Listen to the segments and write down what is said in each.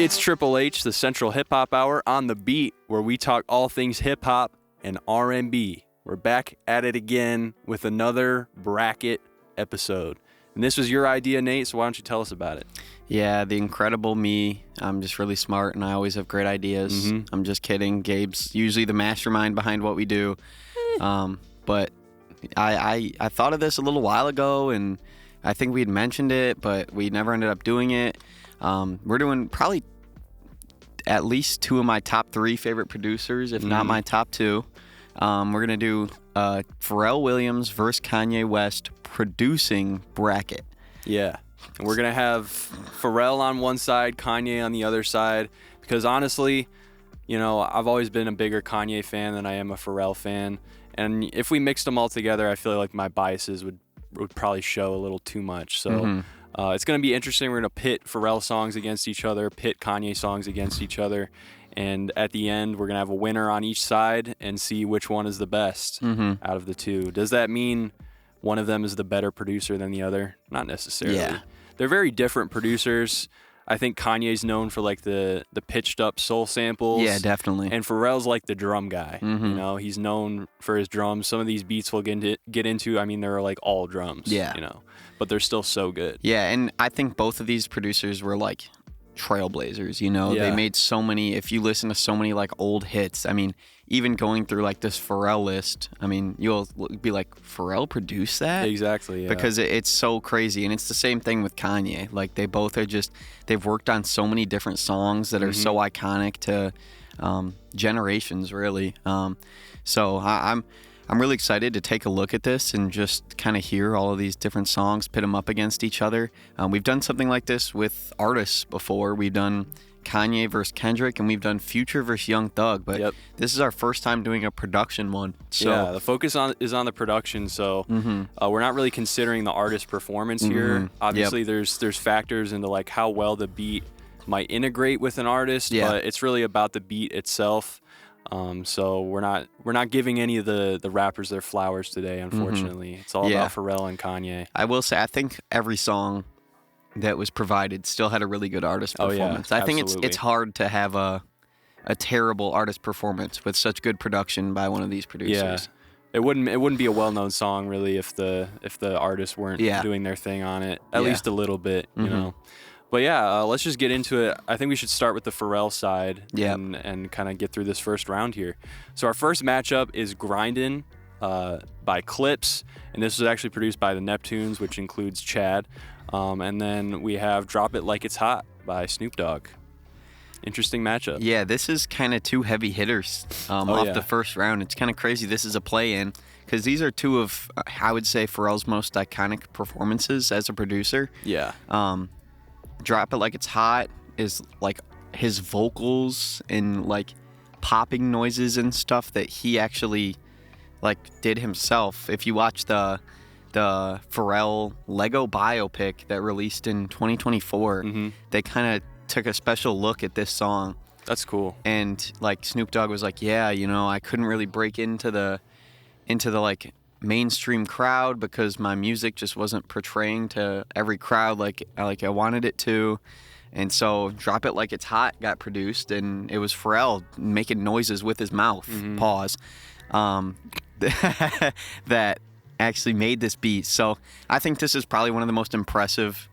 it's Triple H, the Central Hip Hop Hour on the beat, where we talk all things hip hop and R&B. We're back at it again with another bracket episode. And this was your idea, Nate, so why don't you tell us about it? Yeah, the incredible me. I'm just really smart and I always have great ideas. I'm just kidding. Gabe's usually the mastermind behind what we do. But I thought of this a little while ago and I think we'd mentioned it, but we never ended up doing it. We're doing probably at least two of my top three favorite producers, if not my top two. We're going to do Pharrell Williams versus Kanye West producing bracket. Yeah. And we're going to have Pharrell on one side, Kanye on the other side, because honestly, you know, I've always been a bigger Kanye fan than I am a Pharrell fan. And if we mixed them all together, I feel like my biases would probably show a little too much. So it's going to be interesting. We're going to pit Pharrell songs against each other, pit Kanye songs against each other. And at the end, we're going to have a winner on each side and see which one is the best out of the two. Does that mean one of them is the better producer than the other? Not necessarily. Yeah. They're very different producers. I think Kanye's known for like the pitched up soul samples. Yeah, definitely. And Pharrell's like the drum guy. You know, he's known for his drums. Some of these beats we'll get into, I mean, they're like all drums. Yeah. You know, but they're still so good. Yeah, and I think both of these producers were like trailblazers, you know. They made so many, if you listen to so many like old hits, I mean, even going through like this Pharrell list, I mean, you'll be like, Pharrell produced that? Exactly, yeah. Because it's so crazy. And it's the same thing with Kanye. Like they both are just, they've worked on so many different songs that are so iconic to generations, really. So I'm really excited to take a look at this and just kind of hear all of these different songs, pit them up against each other. We've done something like this with artists before. We've done Kanye versus Kendrick, and we've done Future versus Young Thug. But this is our first time doing a production one. So yeah, the focus is on the production. So we're not really considering the artist performance here. Obviously, there's factors into like how well the beat might integrate with an artist, but it's really about the beat itself. So we're not giving any of the rappers their flowers today, unfortunately. It's all about Pharrell and Kanye. I will say, I think every song that was provided still had a really good artist performance. I think it's hard to have a terrible artist performance with such good production by one of these producers. Yeah. It wouldn't be a well-known song really if the artists weren't doing their thing on it, at least a little bit, you know. But yeah, let's just get into it. I think we should start with the Pharrell side and kind of get through this first round here. So our first matchup is Grindin' by Clips, and this was actually produced by the Neptunes, which includes Chad. And then we have Drop It Like It's Hot by Snoop Dogg. Interesting matchup. Yeah, this is kind of two heavy hitters off the first round. It's kind of crazy this is a play-in because these are two of, I would say, Pharrell's most iconic performances as a producer. Yeah. Drop It Like It's Hot is like his vocals and like popping noises and stuff that he actually like did himself. If you watch the Pharrell Lego biopic that released in 2024, they kind of took a special look at this song. That's cool. And like Snoop Dogg was like, yeah, you know, I couldn't really break into the like mainstream crowd because my music just wasn't portraying to every crowd like I wanted it to. And so Drop It Like It's Hot got produced, and it was Pharrell making noises with his mouth, pause, that actually made this beat. So I think this is probably one of the most impressive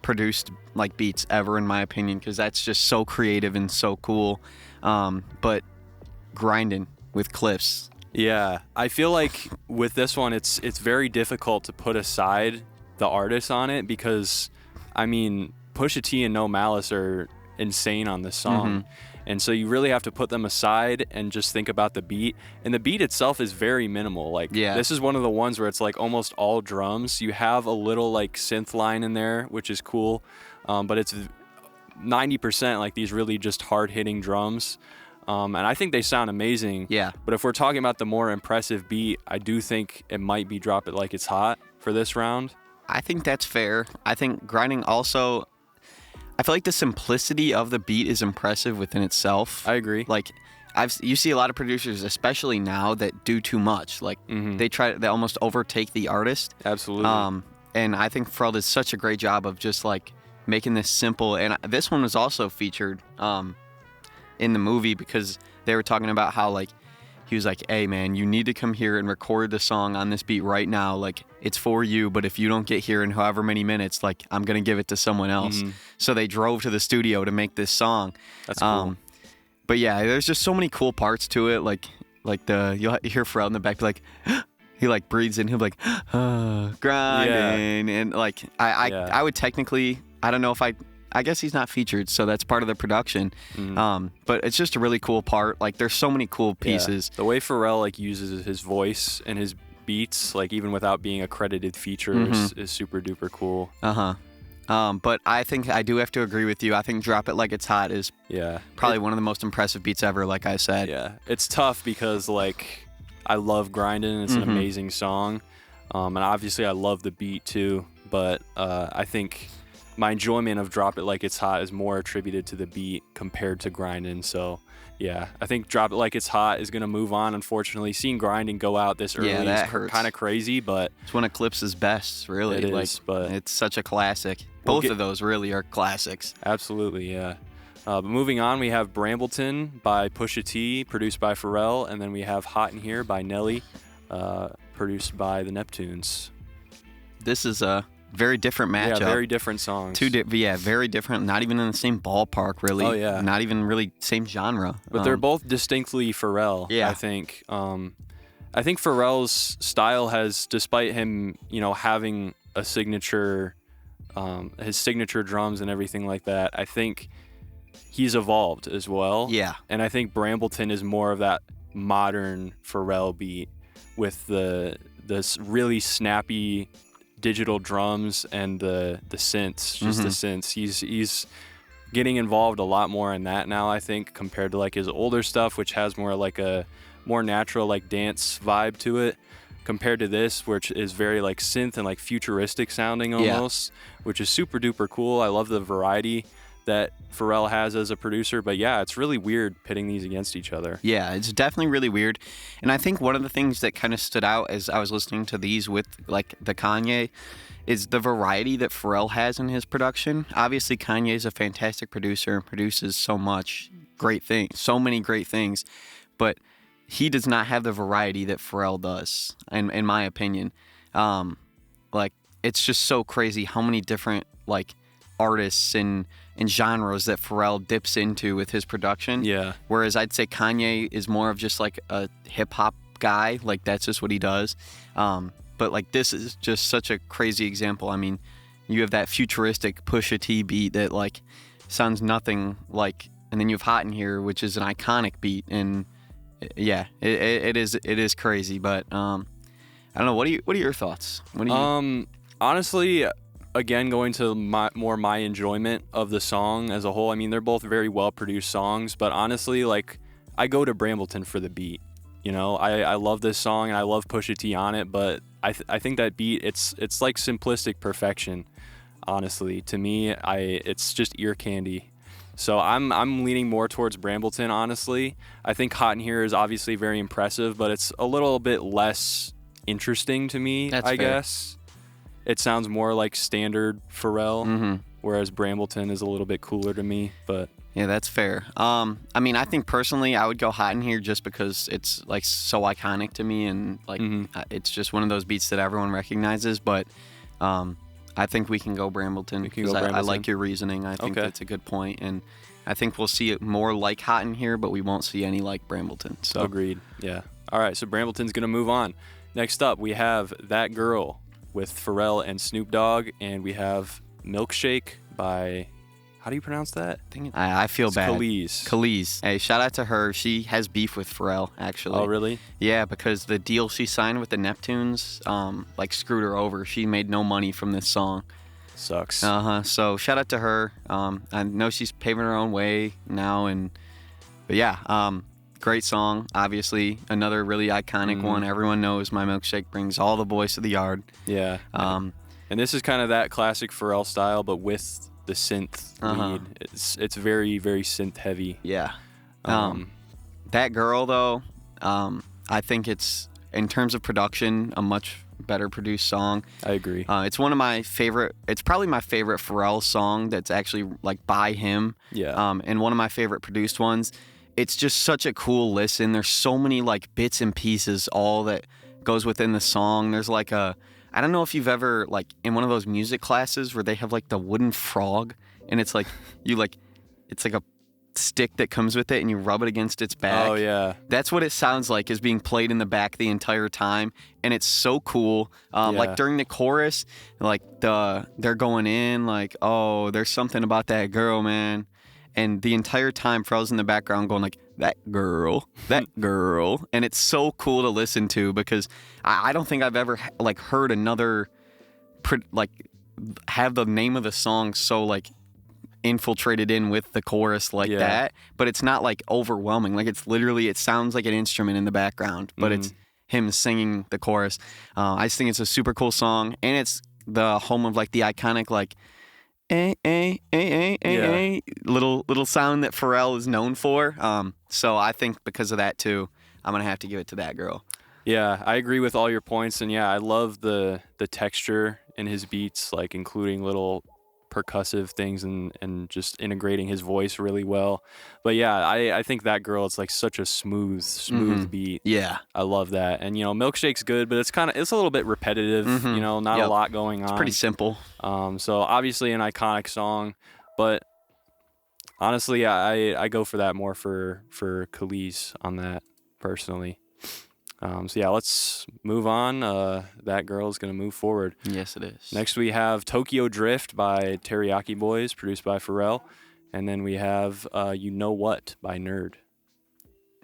produced like beats ever, in my opinion, because that's just so creative and so cool. But Grindin' with Clips. Yeah, I feel like with this one, it's very difficult to put aside the artist on it because, I mean, Pusha T and No Malice are insane on this song. And so you really have to put them aside and just think about the beat. And the beat itself is very minimal. Like, this is one of the ones where it's like almost all drums. You have a little like synth line in there, which is cool. But it's 90% like these really just hard-hitting drums. And I think they sound amazing. Yeah. But if we're talking about the more impressive beat, I do think it might be Drop It Like It's Hot for this round. I think that's fair. I think Grinding also, I feel like the simplicity of the beat is impressive within itself. I agree. Like, you see a lot of producers, especially now, that do too much. Like, they almost overtake the artist. Absolutely. And I think Pharrell did such a great job of just like making this simple. And this one was also featured in the movie because they were talking about how, like, he was like, hey, man, you need to come here and record the song on this beat right now. Like, it's for you, but if you don't get here in however many minutes, like, I'm going to give it to someone else. Mm-hmm. So they drove to the studio to make this song. That's cool. But yeah, there's just so many cool parts to it. Like you'll hear Pharrell in the back be like, he like breathes in, he'll be like, grinding. Yeah. And like, I would technically, I don't know if I guess he's not featured, so that's part of the production. Mm-hmm. But it's just a really cool part. Like, there's so many cool pieces. The way Pharrell like uses his voice and his beats, like even without being a credited feature, is super duper cool. But I think I do have to agree with you. I think "Drop It Like It's Hot" is probably one of the most impressive beats ever. Like I said, it's tough because like I love Grindin'. It's an amazing song, and obviously I love the beat too. But I think my enjoyment of Drop It Like It's Hot is more attributed to the beat compared to Grindin'. So, yeah, I think Drop It Like It's Hot is going to move on, unfortunately. Seeing Grindin' go out this early is kind of crazy, but it's one of Clips's best, really. It is, but it's such a classic. Both of those really are classics. Absolutely, yeah. But moving on, we have Brambleton by Pusha T, produced by Pharrell, and then we have Hot in Here by Nelly, produced by the Neptunes. This is a very different matchup. Yeah, very different songs. Very different. Not even in the same ballpark, really. Oh, yeah. Not even really same genre. But they're both distinctly Pharrell, I think. I think Pharrell's style has, despite him, having a signature, his signature drums and everything like that, I think he's evolved as well. Yeah. And I think Brambleton is more of that modern Pharrell beat with this really snappy digital drums and the synths, just the synths. He's getting involved a lot more in that now, I think, compared to like his older stuff, which has more like a more natural like dance vibe to it, compared to this, which is very like synth and like futuristic sounding almost, which is super duper cool. I love the variety that Pharrell has as a producer, but yeah, it's really weird pitting these against each other. Yeah, it's definitely really weird. And I think one of the things that kind of stood out as I was listening to these with like the Kanye is the variety that Pharrell has in his production. Obviously, Kanye is a fantastic producer and produces so many great things, but he does not have the variety that Pharrell does, in my opinion. Like, it's just so crazy how many different like artists and genres that Pharrell dips into with his production. Yeah. Whereas I'd say Kanye is more of just like a hip hop guy. Like, that's just what he does. But like, this is just such a crazy example. I mean, you have that futuristic Pusha T beat that like sounds nothing like, and then you have Hot in Here, which is an iconic beat. And yeah, it is crazy. But I don't know. What are your thoughts? Honestly, again, going to my enjoyment of the song as a whole. I mean, they're both very well produced songs, but honestly, like, I go to Brambleton for the beat. I love this song and I love Pusha T on it, but I think that beat, it's like simplistic perfection. Honestly, to me, it's just ear candy. So I'm leaning more towards Brambleton. Honestly, I think Hot in Here is obviously very impressive, but it's a little bit less interesting to me. That's I fair. guess. It sounds more like standard Pharrell, whereas Brambleton is a little bit cooler to me. But yeah, that's fair. I mean, I think personally I would go Hot in Here just because it's like so iconic to me, and like it's just one of those beats that everyone recognizes. But I think we can go Brambleton because I like your reasoning. I think that's a good point, and I think we'll see it more like Hot in Here, but we won't see any like Brambleton. So agreed. Yeah. All right. So Brambleton's gonna move on. Next up, we have That Girl with Pharrell and Snoop Dogg, and we have Milkshake by, how do you pronounce that? I feel bad. Khalees. Hey, shout out to her. She has beef with Pharrell, actually. Oh, really? Yeah, because the deal she signed with the Neptunes, like, screwed her over. She made no money from this song. Sucks. So shout out to her. I know she's paving her own way now, but yeah, great song. Obviously, another really iconic one. Everyone knows My Milkshake brings all the boys to the yard. Yeah. And this is kind of that classic Pharrell style, but with the synth lead. It's very, very synth heavy. Yeah. That Girl, though, I think it's, in terms of production, a much better produced song. I agree. It's one of my favorite. It's probably my favorite Pharrell song that's actually like by him. Yeah. And one of my favorite produced ones. It's just such a cool listen. There's so many like bits and pieces all that goes within the song. There's like I don't know if you've ever like in one of those music classes where they have like the wooden frog and it's like it's like a stick that comes with it and you rub it against its back. Oh yeah. That's what it sounds like is being played in the back the entire time, and it's so cool. Like during the chorus, like they're going in like, oh, there's something about that girl, man. And the entire time Pharrell's in the background going like, that girl. And it's so cool to listen to because I don't think I've ever like heard another like have the name of the song so like infiltrated in with the chorus like that, but it's not like overwhelming. Like it's literally, it sounds like an instrument in the background, but it's him singing the chorus. I just think it's a super cool song, and it's the home of like the iconic like little sound that Pharrell is known for. So I think because of that too, I'm gonna have to give it to that girl. Yeah, I agree with all your points, and I love the texture in his beats, like including little percussive things and just integrating his voice really well. But I think that girl, it's like such a smooth beat. Yeah, I love that. And Milkshake's good, but it's a little bit repetitive. Not a lot going on. It's pretty simple. So obviously an iconic song, but honestly, I go for that more for Khalees on that personally. Let's move on. That girl is going to move forward. Yes, it is. Next, we have Tokyo Drift by Teriyaki Boys, produced by Pharrell. And then we have You Know What by Nerd.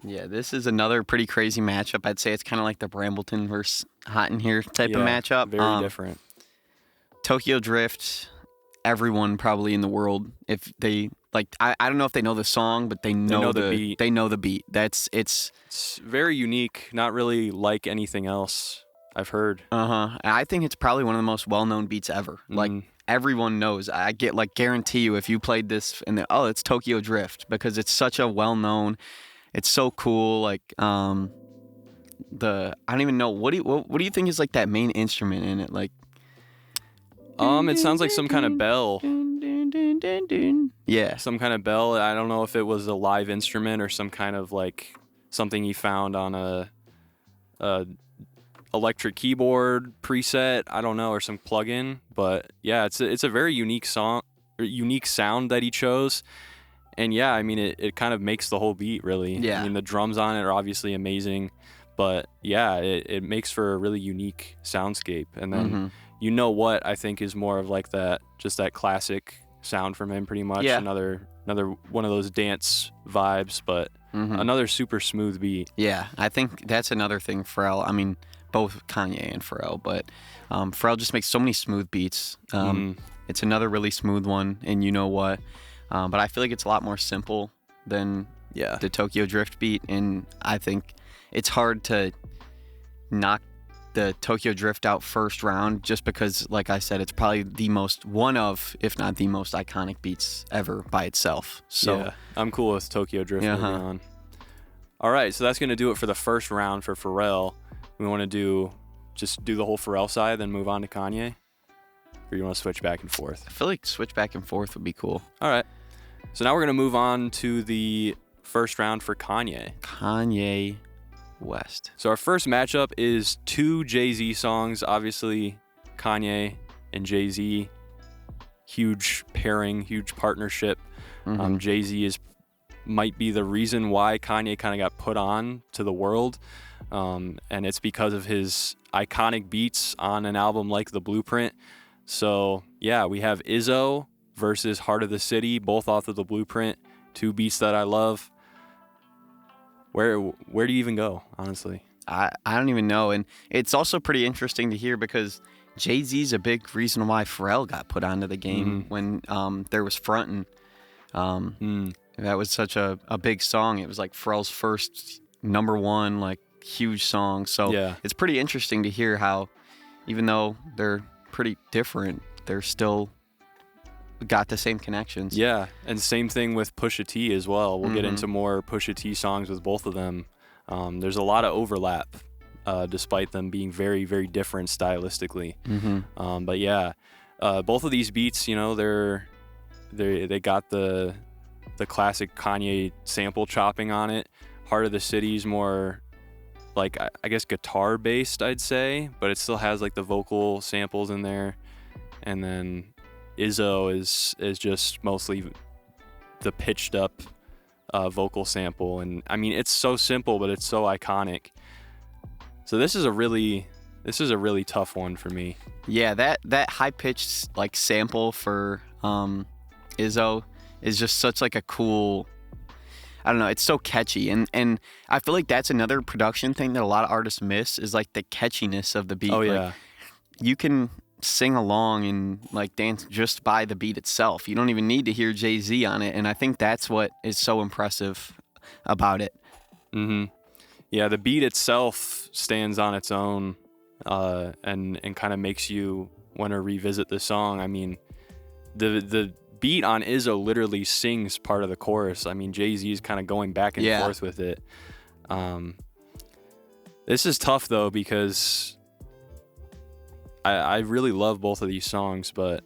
Yeah, this is another pretty crazy matchup. I'd say it's kind of like the Brambleton versus Hot in Here type of matchup. Very different. Tokyo Drift, everyone probably in the world, if they... Like I don't know if they know the song, but they know the beat. They know the beat. It's very unique, not really like anything else I've heard. I think it's probably one of the most well-known beats ever. Like everyone knows. I guarantee you, if you played this and it's Tokyo Drift, because it's such a well-known. It's so cool. Like I don't even know what do you think is like that main instrument in it? Like it sounds like some kind of bell. Yeah, some kind of bell. I don't know if it was a live instrument or some kind of like something he found on a electric keyboard preset. I don't know, or some plugin. But it's a very unique song, or unique sound that he chose. And I mean it kind of makes the whole beat really. Yeah. I mean the drums on it are obviously amazing, but it makes for a really unique soundscape. And then You Know What, I think, is more of like that classic sound from him, pretty much. Yeah. Another one of those dance vibes, but another super smooth beat. Yeah, I think that's another thing Pharrell. I mean, both Kanye and Pharrell, but Pharrell just makes so many smooth beats. It's another really smooth one, and You Know What. But I feel like it's a lot more simple than the Tokyo Drift beat, and I think it's hard to knock the Tokyo Drift out first round just because, like I said, it's probably one of, if not the most iconic beats ever by itself. So I'm cool with Tokyo Drift moving on. All right, so that's going to do it for the first round for Pharrell. We want to just do the whole Pharrell side, then move on to Kanye? Or you want to switch back and forth? I feel like switch back and forth would be cool. All right. So now we're going to move on to the first round for Kanye. Kanye West. So our first matchup is two Jay-Z songs. Obviously, Kanye and Jay-Z, huge pairing, huge partnership. Jay-Z might be the reason why Kanye kind of got put on to the world, and it's because of his iconic beats on an album like The Blueprint. So we have Izzo versus Heart of the City, both off of The Blueprint. Two beats that I love. Where do you even go, honestly? I don't even know. And it's also pretty interesting to hear because Jay-Z's a big reason why Pharrell got put onto the game when there was Frontin'. That was such a big song. It was like Pharrell's first number one, like, huge song. So it's pretty interesting to hear how, even though they're pretty different, they're still got the same connections. Yeah, and same thing with Pusha T as well. We'll get into more Pusha T songs with both of them. There's a lot of overlap despite them being very, very different stylistically. Mm-hmm. But yeah, both of these beats, you know, they got the classic Kanye sample chopping on it. Heart of the City's more like, I guess, guitar based, I'd say, but it still has like the vocal samples in there. And then Izzo is just mostly the pitched up vocal sample. And I mean, it's so simple, but it's so iconic. So this is a really tough one for me. Yeah, that high pitched like sample for Izzo is just such like a cool, I don't know, it's so catchy, and I feel like that's another production thing that a lot of artists miss is like the catchiness of the beat. Oh yeah. Like, you can sing along and like dance just by the beat itself. You don't even need to hear Jay-Z on it, and I think that's what is so impressive about it. Mm-hmm. Yeah, the beat itself stands on its own, and kind of makes you want to revisit the song. I mean, the beat on Izzo literally sings part of the chorus. I mean, Jay-Z is kind of going back and forth with it. This is tough though, because I really love both of these songs, but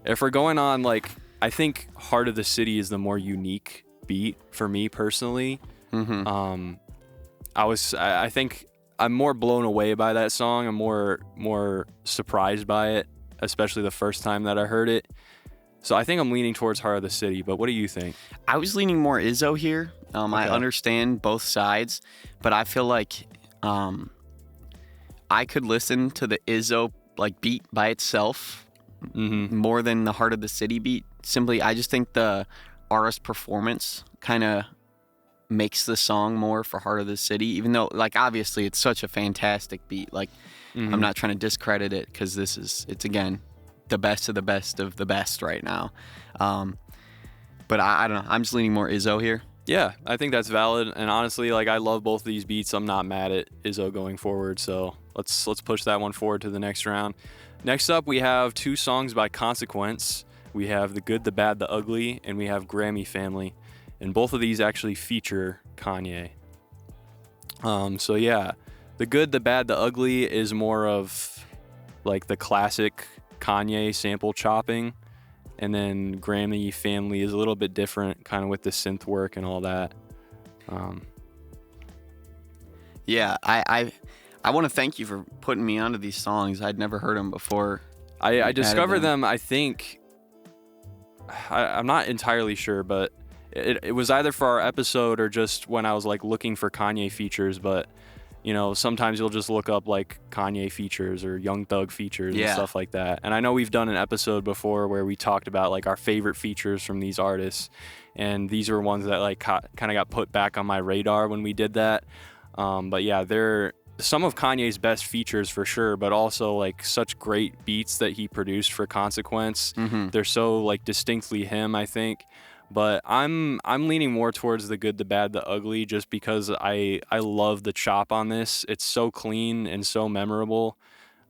if we're going on, like, I think Heart of the City is the more unique beat for me personally. Mm-hmm. I think I'm more blown away by that song. I'm more surprised by it, especially the first time that I heard it. So I think I'm leaning towards Heart of the City, but what do you think? I was leaning more Izzo here. Okay. I understand both sides, but I feel like I could listen to the Izzo like beat by itself more than the Heart of the City beat. Simply, I just think the artist performance kind of makes the song more for Heart of the City, even though, like, obviously it's such a fantastic beat. Like, I'm not trying to discredit it, because it's again the best of the best right now. But I don't know. I'm just leaning more Izzo here. Yeah, I think that's valid. And honestly, like, I love both of these beats. I'm not mad at Izzo going forward. So let's push that one forward to the next round. Next up, we have two songs by Consequence. We have The Good, the Bad, the Ugly, and we have Grammy Family. And both of these actually feature Kanye. So yeah, The Good, the Bad, the Ugly is more of like the classic Kanye sample chopping, and then Grammy Family is a little bit different, kind of with the synth work and all that. Yeah, I want to thank you for putting me onto these songs. I'd never heard them before. I discovered them, I think, I'm not entirely sure, but it was either for our episode or just when I was like looking for Kanye features. But you know, sometimes you'll just look up like Kanye features or Young Thug features and stuff like that. And I know we've done an episode before where we talked about like our favorite features from these artists, and these were ones that like kind of got put back on my radar when we did that. But yeah, they're some of Kanye's best features for sure, but also like such great beats that he produced for Consequence. They're so like distinctly him, I think. But I'm leaning more towards The Good, the Bad, the Ugly, just because I love the chop on this. It's so clean and so memorable,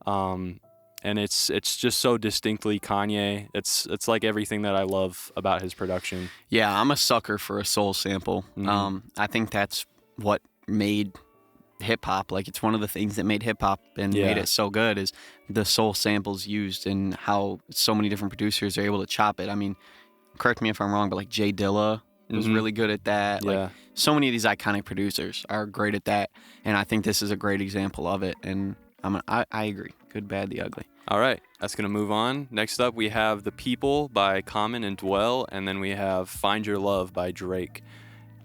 and it's just so distinctly Kanye. It's like everything that I love about his production. Yeah, I'm a sucker for a soul sample. I think that's what made hip hop. Like, it's one of the things that made hip hop and made it so good is the soul samples used and how so many different producers are able to chop it. I mean, correct me if I'm wrong, but like Jay Dilla was really good at that. Yeah. Like, so many of these iconic producers are great at that, and I think this is a great example of it. And I agree. Good, Bad, the Ugly. All right, that's gonna move on. Next up, we have The People by Common and Dwell, and then we have Find Your Love by Drake.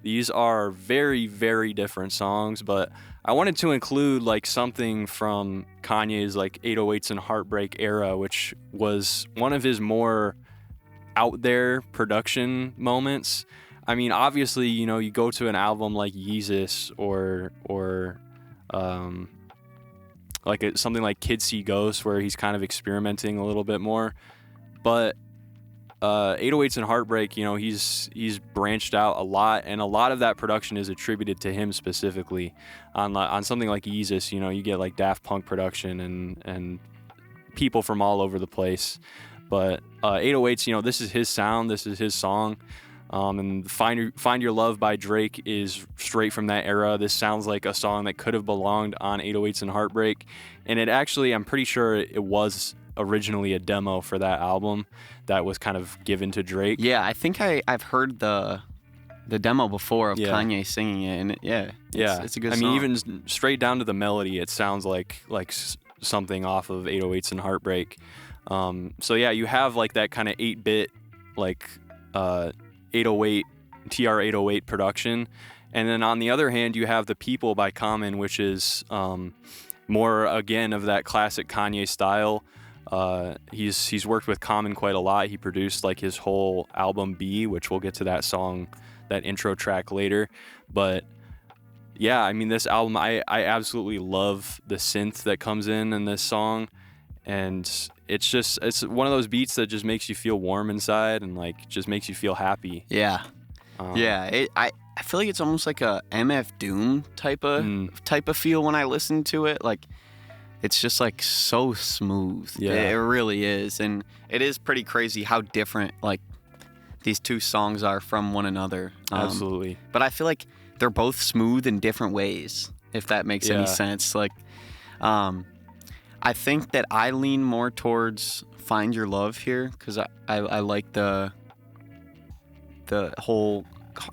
These are very, very different songs, but I wanted to include like something from Kanye's like 808s and Heartbreak era, which was one of his more out there production moments. I mean, obviously, you know, you go to an album like Yeezus or like something like Kids See Ghosts, where he's kind of experimenting a little bit more. But 808s and Heartbreak, you know, he's branched out a lot, and a lot of that production is attributed to him specifically. On something like Yeezus, you know, you get like Daft Punk production and people from all over the place. But 808s, you know, this is his sound, this is his song. And Find Your Love by Drake is straight from that era. This sounds like a song that could have belonged on 808s and Heartbreak. And it actually, I'm pretty sure it was originally a demo for that album that was kind of given to Drake. Yeah, I think I've heard the demo before of Kanye singing it, and it's a good song. I mean, even straight down to the melody, it sounds like something off of 808s and Heartbreak. So yeah, you have like that kind of 8-bit, like 808 TR-808 production, and then on the other hand, you have The People by Common, which is more again of that classic Kanye style. He's worked with Common quite a lot. He produced like his whole album B, which we'll get to that song, that intro track later. But yeah, I mean, this album, I absolutely love the synth that comes in this song, and it's one of those beats that just makes you feel warm inside and like just makes you feel happy. Yeah. I feel like it's almost like a MF Doom type of feel when I listen to it. Like, it's just like so smooth. Yeah. It really is. And it is pretty crazy how different like these two songs are from one another. Absolutely. But I feel like they're both smooth in different ways, if that makes any sense. Like, I think that I lean more towards Find Your Love here, because I like the whole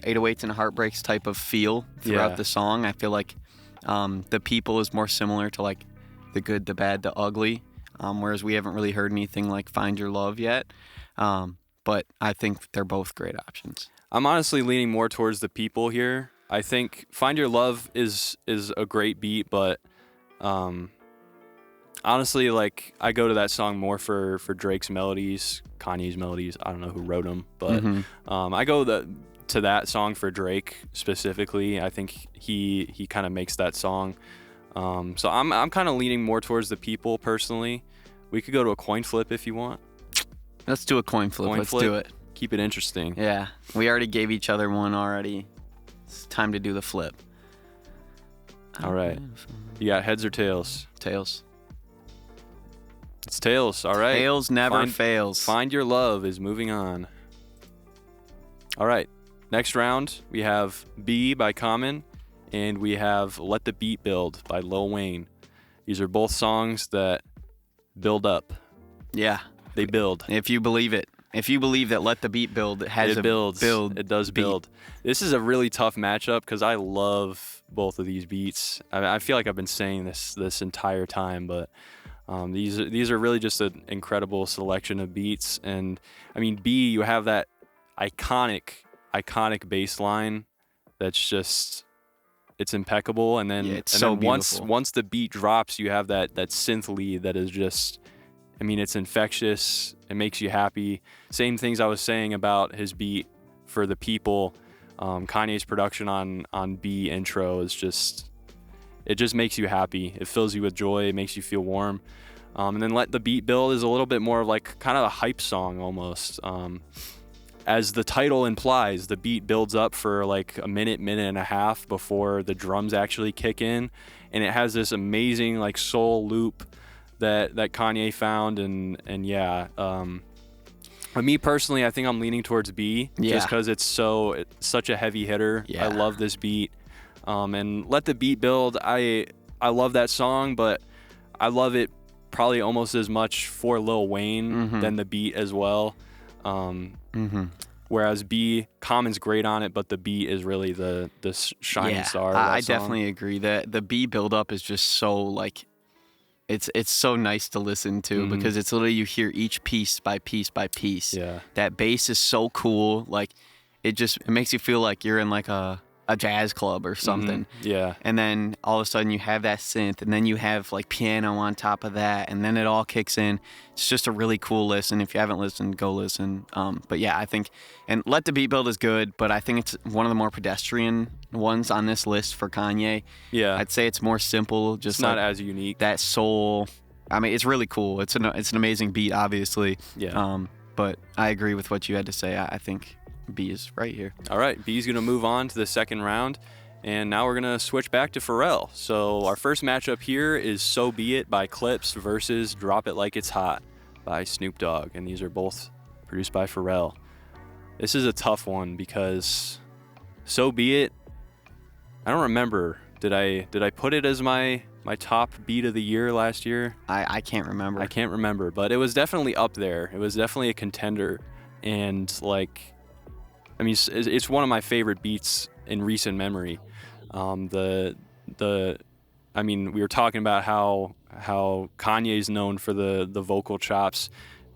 808s and Heartbreaks type of feel throughout the song. I feel like The People is more similar to like the good, the bad, the ugly, whereas we haven't really heard anything like Find Your Love yet. But I think they're both great options. I'm honestly leaning more towards The People here. I think Find Your Love is a great beat, but honestly, like, I go to that song more for Drake's melodies, Kanye's melodies. I don't know who wrote them, but I go to that song for Drake specifically. I think he kind of makes that song. So I'm kind of leaning more towards The People personally. We could go to a coin flip if you want. Let's do a coin flip. Let's do it. Keep it interesting. Yeah, we already gave each other one already. It's time to do the flip. All right. You got heads or tails? Tails. It's tails. All right. Tails never fails. Find Your Love is moving on. All right. Next round, we have B by Common, and we have Let the Beat Build by Lil Wayne. These are both songs that build up. Yeah. They build. If you believe it. If you believe that Let the Beat Build has it builds. It does build. This is a really tough matchup because I love both of these beats. I feel like I've been saying this entire time, but these are really just an incredible selection of beats. And I mean, B, you have that iconic bass line that's just, it's impeccable. And then, once the beat drops, you have that synth lead that is just, I mean, it's infectious. It makes you happy. Same things I was saying about his beat for The People. Kanye's production on B intro is just, it just makes you happy. It fills you with joy. It makes you feel warm. And then Let the Beat Build is a little bit more of like kind of a hype song almost. As the title implies, the beat builds up for like a minute and a half before the drums actually kick in. And it has this amazing like soul loop that Kanye found, and yeah. But me personally, I think I'm leaning towards B, just because it's such a heavy hitter. Yeah. I love this beat. And Let the Beat Build, I love that song, but I love it probably almost as much for Lil Wayne than the beat as well. Whereas B, Common's great on it, but the beat is really the shining star of that I song. definitely agree that the B build up is just so like, it's so nice to listen to because it's literally you hear each piece by piece by piece. Yeah. That bass is so cool. Like, it makes you feel like you're in like a jazz club or something. Yeah. And then all of a sudden you have that synth, and then you have like piano on top of that, and then it all kicks in. It's just a really cool listen. If you haven't listened, go listen. But yeah, I think, and Let the Beat Build is good, but I think it's one of the more pedestrian ones on this list for Kanye. Yeah. I'd say it's more simple. Just it's not as unique. That soul. I mean, it's really cool. It's an amazing beat, obviously. Yeah. But I agree with what you had to say. I think B is right here. All right, B's going to move on to the second round, and now we're going to switch back to Pharrell. So our first matchup here is So Be It by Clips versus Drop It Like It's Hot by Snoop Dogg, and these are both produced by Pharrell. This is a tough one because So Be It, I don't remember. Did I put it as my top beat of the year last year? I can't remember. I can't remember, but it was definitely up there. It was definitely a contender. And like, I mean, it's one of my favorite beats in recent memory. I mean, we were talking about how Kanye's known for the vocal chops.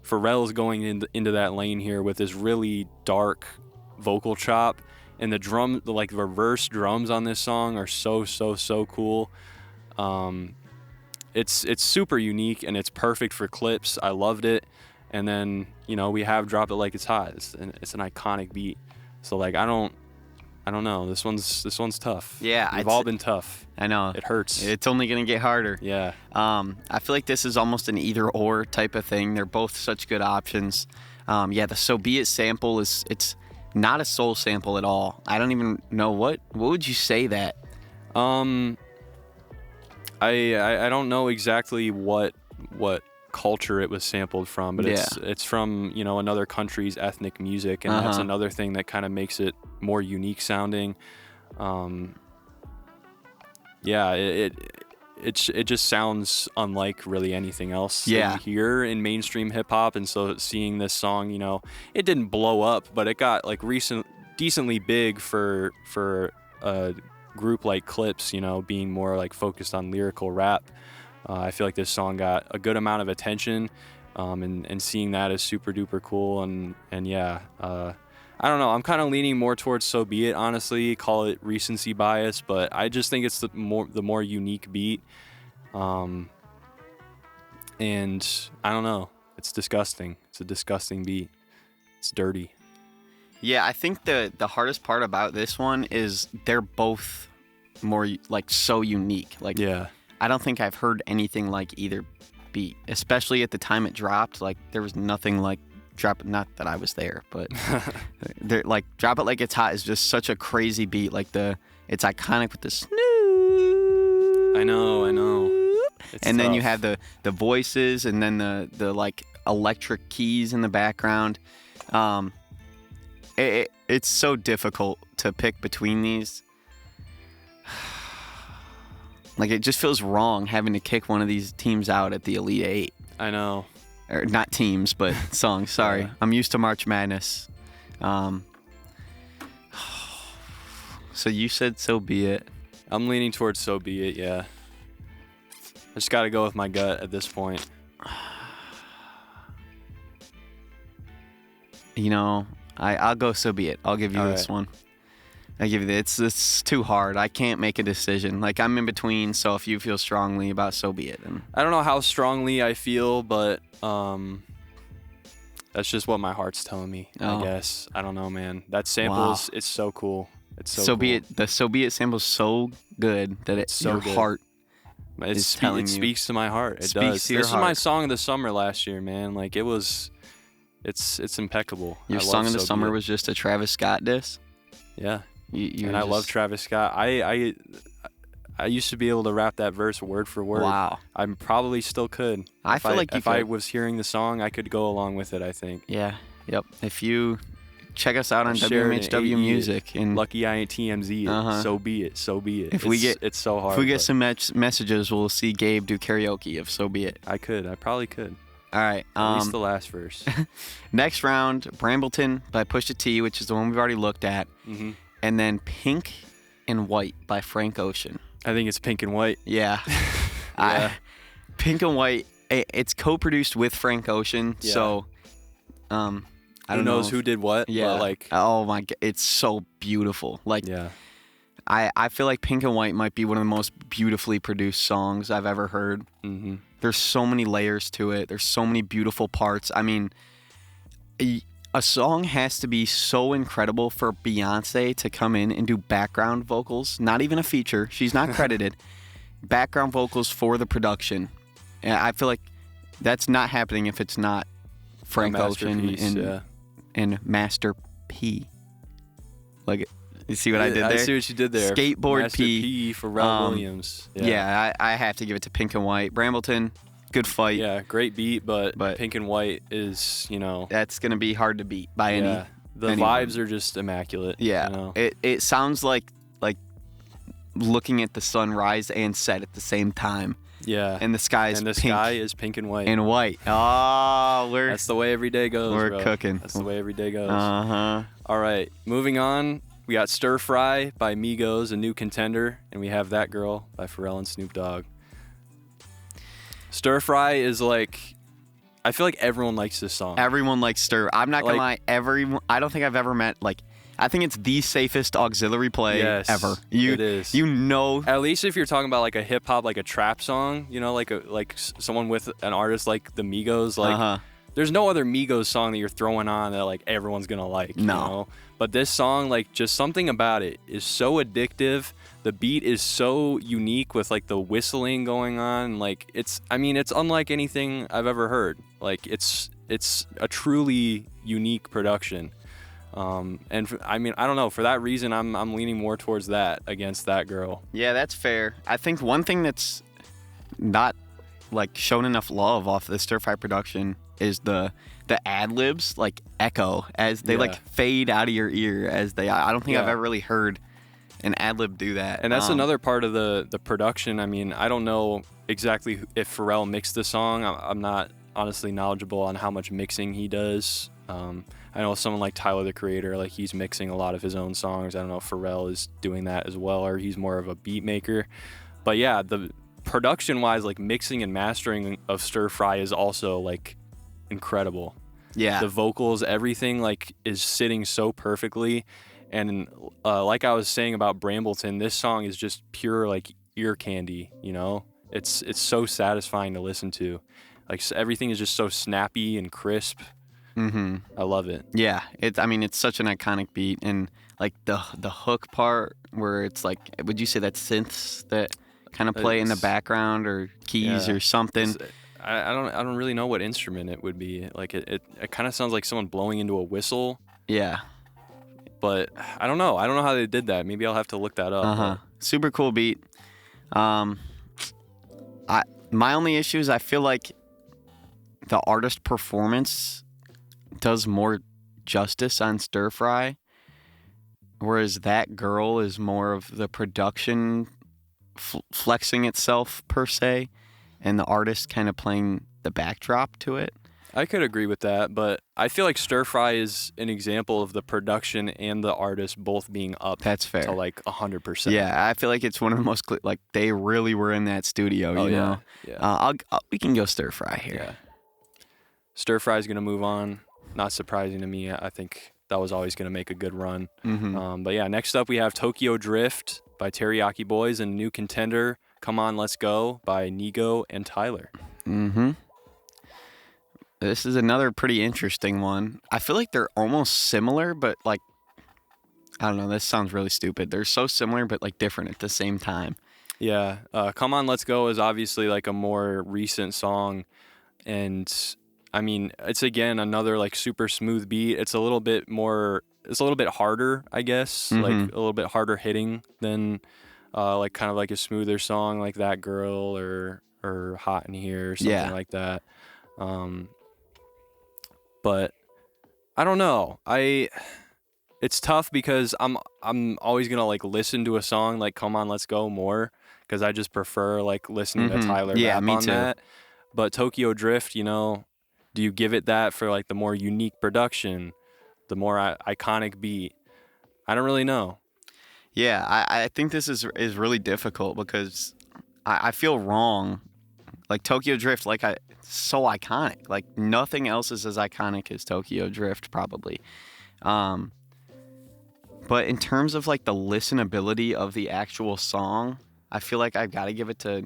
Pharrell's going into that lane here with this really dark vocal chop, and the reverse drums on this song are so cool. It's super unique and it's perfect for clips. I loved it. And then, you know, we have Drop It Like It's Hot. It's an iconic beat. So like I don't know. This one's tough. Yeah, we've all been tough. I know. It hurts. It's only gonna get harder. Yeah. I feel like this is almost an either or type of thing. They're both such good options. The So Be It sample it's not a soul sample at all. I don't even know what would you say that? I don't know exactly what culture it was sampled from, but it's from, you know, another country's ethnic music, and that's another thing that kind of makes it more unique sounding. It just sounds unlike really anything else that you hear in mainstream hip hop. And so seeing this song, you know, it didn't blow up, but it got like decently big for a group like Clips, you know, being more like focused on lyrical rap. I feel like this song got a good amount of attention, and seeing that is super duper cool. And I don't know. I'm kind of leaning more towards So Be It, honestly. Call it recency bias, but I just think it's the more unique beat. And I don't know. It's disgusting. It's a disgusting beat. It's dirty. Yeah, I think the hardest part about this one is they're both more like so unique. Like, yeah. I don't think I've heard anything like either beat, especially at the time it dropped. Like, there was nothing like not that I was there, but like Drop It Like It's Hot is just such a crazy beat. Like it's iconic with the snoo. I know. It's and tough. then you have the voices, and then the like electric keys in the background. It's so difficult to pick between these. Like, it just feels wrong having to kick one of these teams out at the Elite Eight. I know. Or not teams, but songs. Sorry. Yeah. I'm used to March Madness. So you said So Be It. I'm leaning towards So Be It, yeah. I just got to go with my gut at this point. You know, I'll go So Be It. I'll give you All this right. one. I give you this. It's too hard. I can't make a decision. Like, I'm in between, so if you feel strongly about So Be It. And I don't know how strongly I feel, but that's just what my heart's telling me, I guess. I don't know, man. That sample it's so cool. It's so cool. Be It. The So Be It sample's so good that it's so your good. heart It speaks to my heart. It does. To your This heart. is my song of the summer last year, man. Like, it's impeccable. Your I song love of the So Be summer It. was just a Travis Scott diss. Yeah. You and I love Travis Scott. I used to be able to rap that verse word for word. Wow. I probably still could. I feel like if I was hearing the song, I could go along with it, I think. Yeah. Yep. If you check us out on Share it in WMHW AE. Music, and Lucky I ain't TMZ. So be it. So be it. It's so hard. If we get but some messages, we'll see Gabe do karaoke of So Be It. I probably could. All right. At least the last verse. Next round, Brambleton by Pusha T, which is the one we've already looked at. Mm-hmm. And then Pink and White by Frank Ocean. I think it's Pink and White. Yeah. Yeah. Pink and White, it's co-produced with Frank Ocean, Yeah. so I don't know. Who knows who did what? Yeah. But like, oh my God, it's so beautiful. Like, yeah. I feel like Pink and White might be one of the most beautifully produced songs I've ever heard. Mm-hmm. There's so many layers to it. There's so many beautiful parts. I mean, a song has to be so incredible for Beyonce to come in and do background vocals. Not even a feature. She's not credited. Background vocals for the production. And I feel like that's not happening if it's not Frank Ocean and Master P. Like, you see what I did there? I see what you did there. Skateboard Master P. for Pharrell Williams. Yeah, I have to give it to Pink and White. Brambleton, good fight. Yeah, great beat, but Pink and White is, That's going to be hard to beat by any The vibes are just immaculate. Yeah. You know? It sounds like looking at the sun rise and set at the same time. Yeah. And the sky is pink. Sky is pink and white. And white. Oh, that's the way every day goes, We're bro. cooking. That's the way every day goes. Uh-huh. All right. Moving on. We got Stir Fry by Migos, a new contender. And we have That Girl by Pharrell and Snoop Dogg. Stir Fry is like... I feel like everyone likes this song. Everyone likes Stir. I'm not going to lie. I don't think I've ever met... I think it's the safest auxiliary play ever. It is. You know... At least if you're talking about like a hip-hop, like a trap song, you know, like someone with an artist like the Migos, like there's no other Migos song that you're throwing on that like everyone's going to like, you know? But this song, like just something about it is so addictive. The beat is so unique with like the whistling going on. Like it's unlike anything I've ever heard. Like it's a truly unique production. I don't know. For that reason, I'm leaning more towards that against That Girl. Yeah, that's fair. I think one thing that's not like shown enough love off the Stir Fry production is the ad libs like echo as they like fade out of your ear as they. I don't think I've ever really heard an ad lib do that. And that's another part of the production. I mean, I don't know exactly if Pharrell mixed the song. I'm not honestly knowledgeable on how much mixing he does. I know someone like Tyler, the Creator, like he's mixing a lot of his own songs. I don't know if Pharrell is doing that as well, or he's more of a beat maker. But yeah, the production-wise, like mixing and mastering of Stir Fry is also like incredible. Yeah. The vocals, everything like is sitting so perfectly. And like I was saying about Brambleton, this song is just pure like ear candy, you know? It's so satisfying to listen to. Like everything is just so snappy and crisp. Mm-hmm. I love it. Yeah, it's such an iconic beat, and like the hook part where it's like, would you say that's synths that kind of play in the background or keys or something? I don't really know what instrument it would be. Like it kind of sounds like someone blowing into a whistle. Yeah. But I don't know. I don't know how they did that. Maybe I'll have to look that up. Super cool beat. My only issue is I feel like the artist performance does more justice on Stir Fry, whereas That Girl is more of the production flexing itself per se, and the artist kind of playing the backdrop to it. I could agree with that, but I feel like Stir Fry is an example of the production and the artist both being up. That's fair. To like 100%. Yeah, I feel like it's one of the most like they really were in that studio. You know? Yeah. We can go Stir Fry here. Yeah. Stir Fry is gonna move on. Not surprising to me. I think that was always gonna make a good run. Mm-hmm. But yeah, next up we have Tokyo Drift by Teriyaki Boys and new contender Come On Let's Go by Nigo and Tyler. Mm-hmm. This is another pretty interesting one. I feel like they're almost similar, but like, I don't know, this sounds really stupid. They're so similar, but like different at the same time. Yeah. Come On Let's Go is obviously like a more recent song. And I mean, it's again, another like super smooth beat. It's a little bit harder, I guess, like a little bit harder hitting than like kind of like a smoother song like That Girl or Hot in Here or something like that. But I don't know. It's tough because I'm always gonna like listen to a song like Come On Let's Go more because I just prefer like listening to Tyler rap me on too. that. But Tokyo Drift, you know, do you give it that for like the more unique production, the more iconic beat? I don't really know. Yeah, I think this is really difficult because I feel wrong. Like Tokyo Drift, so iconic. Like nothing else is as iconic as Tokyo Drift, probably. But in terms of like the listenability of the actual song, I feel like I've got to give it to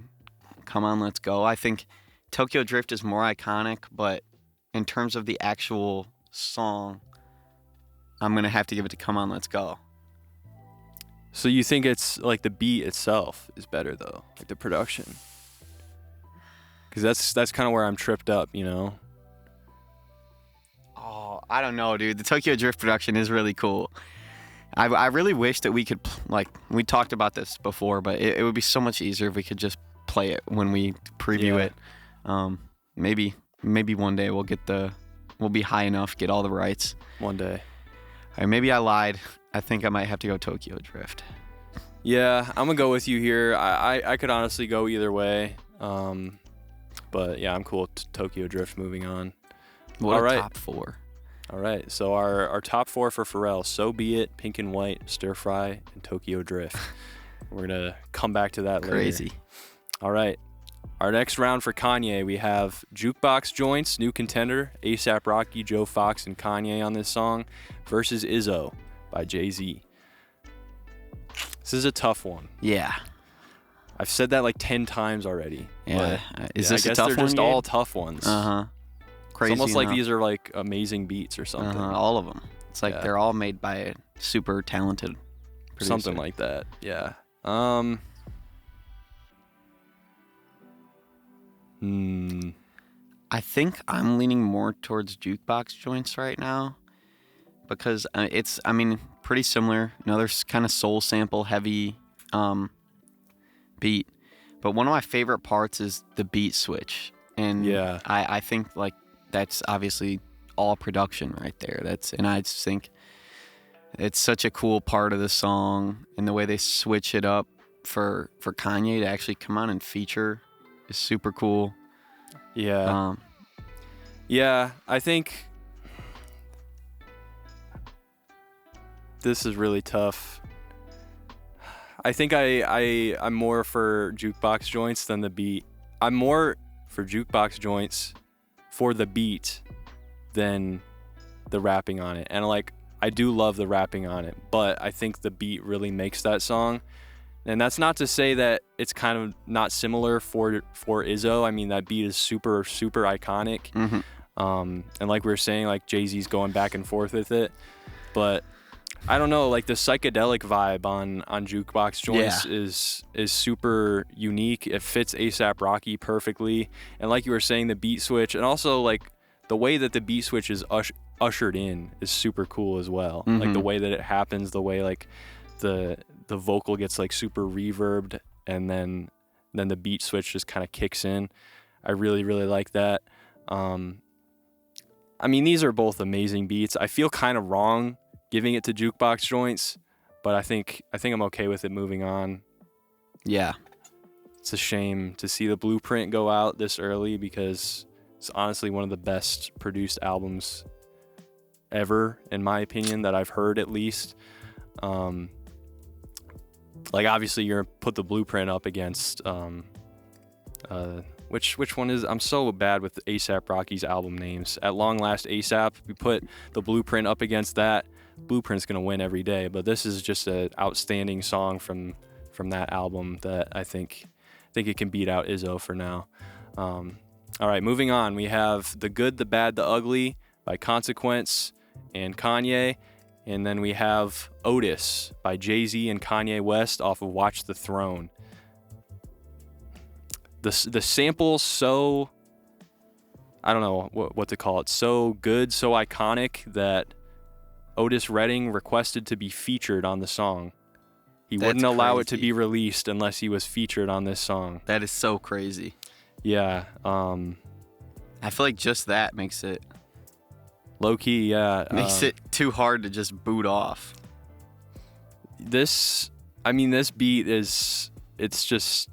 Come On Let's Go. I think Tokyo Drift is more iconic, but in terms of the actual song, I'm going to have to give it to Come On Let's Go. So you think it's like the beat itself is better though, like the production? Because that's kind of where I'm tripped up, you know? Oh, I don't know, dude. The Tokyo Drift production is really cool. I really wish that we could, we talked about this before, but it would be so much easier if we could just play it when we preview it. Maybe one day we'll be high enough, get all the rights. One day. right, maybe I lied. I think I might have to go Tokyo Drift. Yeah, I'm gonna go with you here. I could honestly go either way. But yeah, I'm cool with Tokyo Drift. Moving on. What a top 4. All right, so our top 4 for Pharrell: So Be It, Pink and White, Stir Fry, and Tokyo Drift. We're gonna come back to that later. Crazy. All right, our next round for Kanye, we have Jukebox Joints, new contender, A$AP Rocky, Joe Fox, and Kanye on this song, versus Izzo by Jay-Z. This is a tough one. Yeah. I've said that like 10 times already. Yeah. Is this I guess a tough they're just all tough ones. Crazy. It's almost like these are like amazing beats or something. All of them. It's like they're all made by a super talented producer. Something like that. Yeah. I think I'm leaning more towards Jukebox Joints right now because it's, pretty similar. Another kind of soul sample heavy beat. But one of my favorite parts is the beat switch. And I think like that's obviously all production right there. And I just think it's such a cool part of the song, and the way they switch it up for Kanye to actually come on and feature is super cool. Yeah. I think this is really tough. I think I'm more for Jukebox Joints than the beat. I'm more for Jukebox Joints for the beat than the rapping on it. And like, I do love the rapping on it, but I think the beat really makes that song. And that's not to say that it's kind of not similar for Izzo. I mean, that beat is super, super iconic. And like we were saying, like Jay-Z's going back and forth with it. But I don't know, like the psychedelic vibe on Jukebox Joints is super unique. It fits A$AP Rocky perfectly. And like you were saying, the beat switch, and also like the way that the beat switch is ushered in is super cool as well. Like the way that it happens, the way like the vocal gets like super reverbed, and then the beat switch just kind of kicks in. I really, really like that. These are both amazing beats. I feel kind of wrong giving it to Jukebox Joints, but I think I'm okay with it moving on. Yeah. It's a shame to see the Blueprint go out this early, because it's honestly one of the best produced albums ever, in my opinion, that I've heard at least. Like obviously you're gonna put the Blueprint up against which one is, I'm so bad with A$AP Rocky's album names. At long last, A$AP, we put the Blueprint up against that, Blueprint's gonna win every day. But this is just an outstanding song from that album that I think it can beat out Izzo for now. All right, moving on. We have The Good, the Bad, the Ugly by Consequence and Kanye. And then we have Otis by Jay-Z and Kanye West off of Watch the Throne. The sample's so, I don't know what to call it, so good, so iconic that Otis Redding requested to be featured on the song. He wouldn't allow it to be released unless he was featured on this song. That is so crazy. Yeah. I feel like just that makes it low-key, yeah. Makes it too hard to just boot off. This beat it's just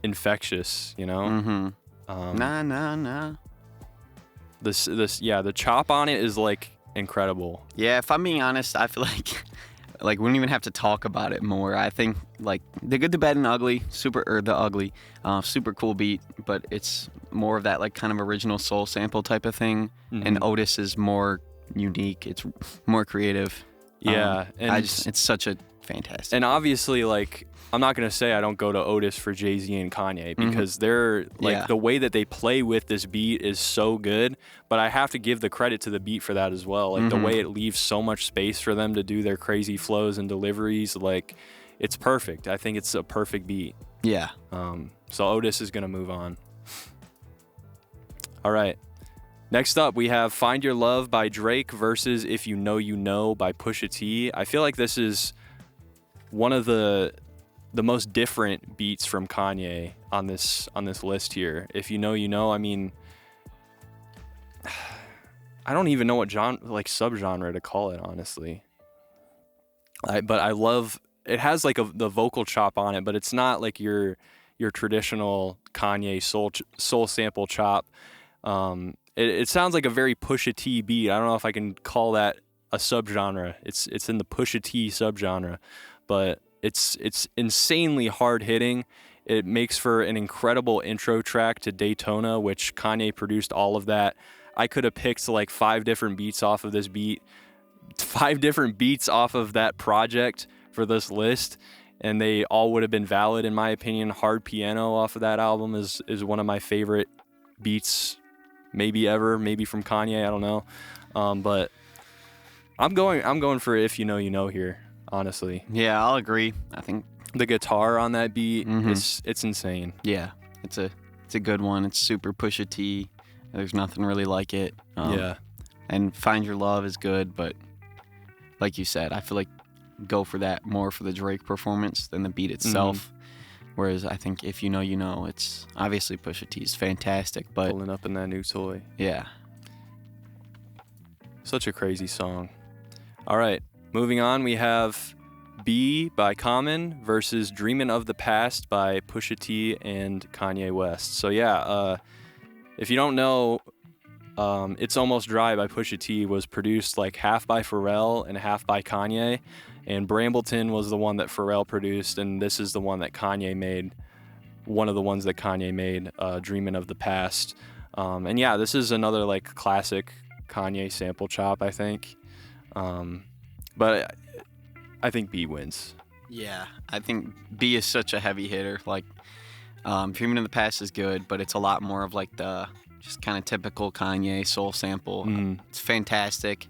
infectious, you know? Nah. The chop on it is like incredible. Yeah, if I'm being honest, I feel like we don't even have to talk about it more. I think like The Good, the Bad, and Ugly, super cool beat, but it's more of that like kind of original soul sample type of thing. And Otis is more unique. It's more creative. Yeah, and it's such a fantastic. And obviously, like, I'm not gonna say I don't go to Otis for Jay-Z and Kanye, because they're like the way that they play with this beat is so good. But I have to give the credit to the beat for that as well. Like the way it leaves so much space for them to do their crazy flows and deliveries. Like, it's perfect. I think it's a perfect beat. Yeah. So Otis is gonna move on. All right. Next up, we have Find Your Love by Drake versus If You Know You Know by Pusha T. I feel like this is one of the most different beats from Kanye on this list here. If You Know You Know, I I don't even know what subgenre to call it, honestly. But I love it. Has like the vocal chop on it, but it's not like your traditional Kanye soul sample chop. It sounds like a very Pusha T beat. I don't know if I can call that a subgenre. It's in the Pusha T subgenre, but it's insanely hard hitting. It makes for an incredible intro track to Daytona, which Kanye produced all of that. I could have picked like 5 different beats off of this beat, 5 different beats off of that project for this list, and they all would have been valid in my opinion. Hard Piano off of that album is one of my favorite beats maybe ever, maybe from Kanye, I don't know. But I'm going for If You Know You Know here, honestly. Yeah, I'll agree. I think the guitar on that beat, it's insane. Yeah, it's a good one. It's super Pusha T. There's nothing really like it. Yeah. And Find Your Love is good, but like you said, I feel like go for that more for the Drake performance than the beat itself. Whereas I think If You Know You Know, it's obviously Pusha T's fantastic, but pulling up in that new toy. Yeah. Such a crazy song. All right, moving on, we have B by Common versus Dreamin' of the Past by Pusha T and Kanye West. So yeah, if you don't know, It's Almost Dry by Pusha T was produced like half by Pharrell and half by Kanye, and Brambleton was the one that Pharrell produced, and this is the one that Kanye made, one of the ones that Kanye made, Dreamin' of the Past. And yeah, this is another like classic Kanye sample chop, I think. But I think B wins. Yeah, I think B is such a heavy hitter. Like, Dreamin' of the Past is good, but it's a lot more of like the just kind of typical Kanye soul sample. It's fantastic,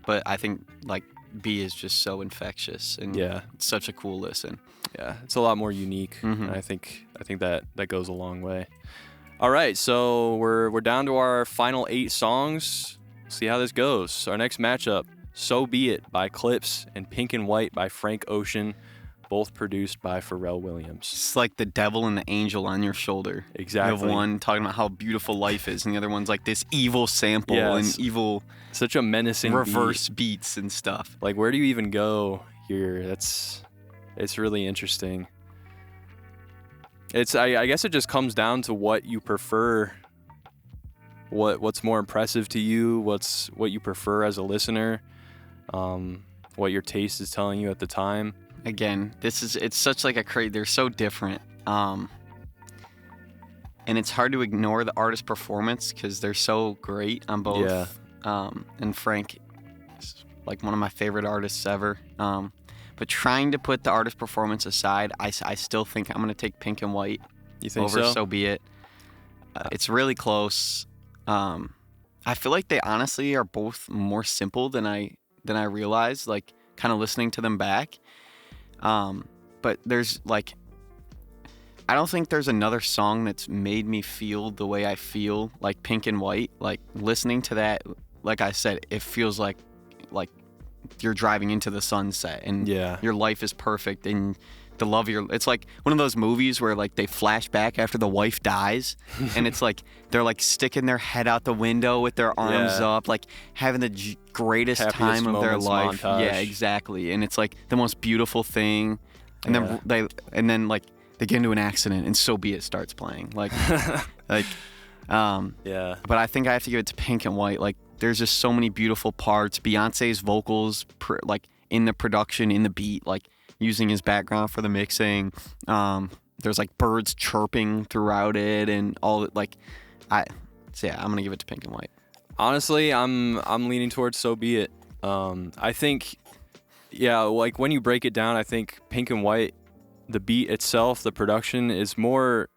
but I think like B is just so infectious, and it's such a cool listen. Yeah, it's a lot more unique, and I think that goes a long way. All right, so we're down to our final 8 songs. See how this goes. Our next matchup, So Be It by Clips and Pink and White by Frank Ocean, both produced by Pharrell Williams. It's like the devil and the angel on your shoulder. Exactly. You have one talking about how beautiful life is, and the other one's like this evil sample and evil, such a menacing reverse beats and stuff. Like, where do you even go here? It's really interesting. I guess it just comes down to what you prefer. What's more impressive to you? What you prefer as a listener? What your taste is telling you at the time. Again, it's such like they're so different. And it's hard to ignore the artist performance because they're so great on both. Yeah. And Frank is like one of my favorite artists ever. But trying to put the artist performance aside, I still think I'm going to take Pink and White over So Be It. It's really close. I feel like they honestly are both more simple than I realized, like kind of listening to them back. But there's like, I don't think there's another song that's made me feel the way I feel like Pink and White. Like listening to that, like I said, it feels like you're driving into the sunset and your life is perfect and the love of your, it's like one of those movies where like they flash back after the wife dies and it's like they're like sticking their head out the window with their arms up, like having the greatest happiest time of their life. Montage. Yeah, exactly. And it's like the most beautiful thing. And then like they get into an accident and So Be It starts playing. Like but I think I have to give it to Pink and White. Like there's just so many beautiful parts. Beyonce's vocals like in the production, in the beat, like using his background for the mixing. There's like birds chirping throughout it and all like I'm gonna give it to Pink and White. Honestly, I'm leaning towards So Be It. I think like when you break it down, I think Pink and White, the beat itself, the production is more,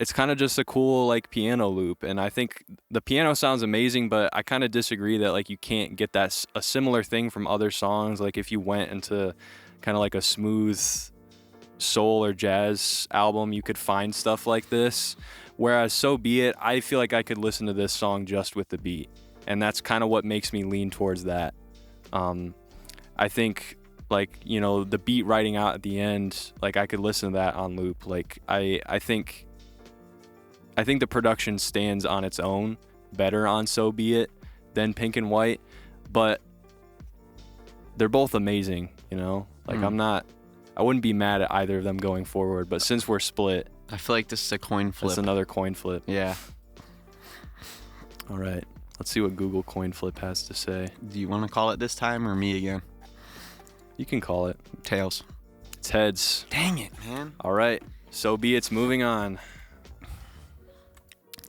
it's kind of just a cool like piano loop, and I think the piano sounds amazing, but I kind of disagree that like you can't get a similar thing from other songs. Like if you went into kind of like a smooth soul or jazz album, you could find stuff like this. Whereas So Be It, I feel like I could listen to this song just with the beat, and that's kind of what makes me lean towards that. I think like, you know, the beat writing out at the end, like I could listen to that on loop. Like I think the production stands on its own better on So Be It then Pink and White, but they're both amazing, you know? Like, I wouldn't be mad at either of them going forward, but since we're split, I feel like this is a coin flip. it's another coin flip. Yeah. All right. Let's see what Google coin flip has to say. Do you want to call it this time or me again? You can call it. Tails. It's heads. Dang it, man. All right. So be it's moving on.